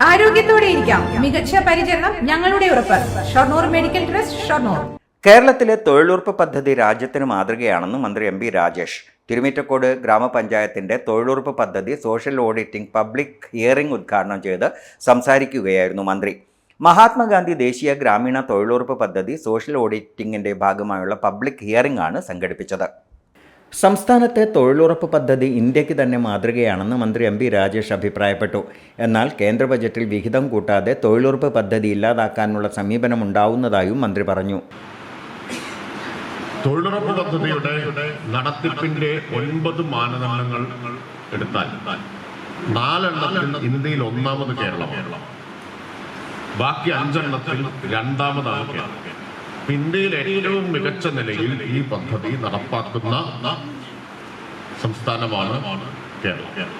ആരോഗ്യത്തോടെ ഇരിക്കാം. മികച്ച പരിചരണം ഞങ്ങളുടെ ഉറപ്പ്. Shoranur medical trust, Shoranur. കേരളത്തിലെ തൊഴിലുറപ്പ് പദ്ധതി രാജ്യത്തിന് മാതൃകയാണെന്ന് മന്ത്രി എം. പി. രാജേഷ്. തിരുമിറ്റക്കോട് ഗ്രാമപഞ്ചായത്തിന്റെ തൊഴിലുറപ്പ് പദ്ധതി സോഷ്യൽ ഓഡിറ്റിംഗ് പബ്ലിക് ഹിയറിംഗ് ഉദ്ഘാടനം ചെയ്ത് സംസാരിക്കുകയായിരുന്നു മന്ത്രി. മഹാത്മാഗാന്ധി ദേശീയ ഗ്രാമീണ തൊഴിലുറപ്പ് പദ്ധതി സോഷ്യൽ ഓഡിറ്റിംഗിന്റെ ഭാഗമായുള്ള പബ്ലിക് ഹിയറിംഗ് ആണ് സംഘടിപ്പിച്ചത്. സംസ്ഥാനത്തെ തൊഴിലുറപ്പ് പദ്ധതി ഇന്ത്യക്ക് തന്നെ മാതൃകയാണെന്ന് മന്ത്രി എം. പി. രാജേഷ് അഭിപ്രായപ്പെട്ടു. എന്നാൽ കേന്ദ്ര ബജറ്റിൽ വിഹിതം കൂട്ടാതെ തൊഴിലുറപ്പ് പദ്ധതി ഇല്ലാതാക്കാനുള്ള സമീപനമുണ്ടാവുന്നതായും മന്ത്രി പറഞ്ഞു. തൊഴിലുറപ്പ് പദ്ധതിയുടെ നടത്തിപ്പിന്റെ 9 മാനദണ്ഡങ്ങൾ എടുത്താൽ 4 ഇന്ത്യയിൽ ഒന്നാമത് കേരളമാണ്. ബാക്കി 5 രണ്ടാമതാണ് കേരളം. ഇന്ത്യയിൽ ഏറ്റവും മികച്ച നിലയിൽ ഈ പദ്ധതി നടപ്പാക്കുന്ന സംസ്ഥാനമാണ് കേരളം.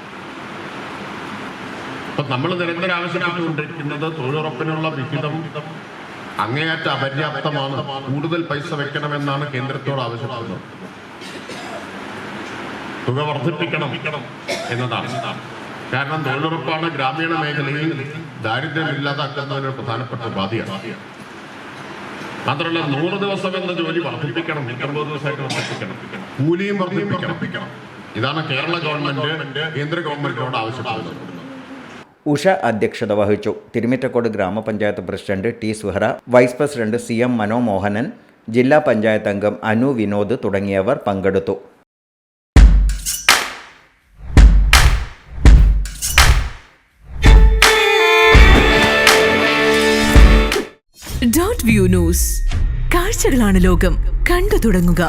അപ്പൊ നമ്മൾ നിരന്തരം ആവശ്യപ്പെട്ടുകൊണ്ടിരിക്കുന്നത് തൊഴിലുറപ്പിനുള്ള വിഹിതം അങ്ങേയറ്റ അപര്യാപ്തമാണ്, കൂടുതൽ പൈസ വെക്കണമെന്നാണ് കേന്ദ്രത്തോട് ആവശ്യപ്പെടുന്നത്. തുക വർദ്ധിപ്പിക്കണം എന്നതാണ്. കാരണം തൊഴിലുറപ്പാണ് ഗ്രാമീണ മേഖലയിൽ ദാരിദ്ര്യം ഇല്ലാതാക്കുന്നതിന് പ്രധാനപ്പെട്ട ഉപാധിയാണ്. മാത്രമല്ല 100 ദിവസം എന്ന ജോലി വർദ്ധിപ്പിക്കണം, 90 ദിവസമായിട്ട് വർദ്ധിപ്പിക്കണം, കൂലിയും വർദ്ധിപ്പിക്കണം. ഇതാണ് കേരള ഗവൺമെന്റ് കേന്ദ്ര ഗവൺമെന്റിനോട് ആവശ്യപ്പെടുന്നത്. ഉഷ അധ്യക്ഷത വഹിച്ചു. തിരുമിറ്റക്കോട് ഗ്രാമപഞ്ചായത്ത് president T. Suhara, vice president CM Manomohanan, ജില്ലാ പഞ്ചായത്ത് അംഗം അനു വിനോദ് തുടങ്ങിയവർ പങ്കെടുത്തു. Dot view news. കാഴ്ചകളാണ് ലോകം. കണ്ടു തുടങ്ങുക.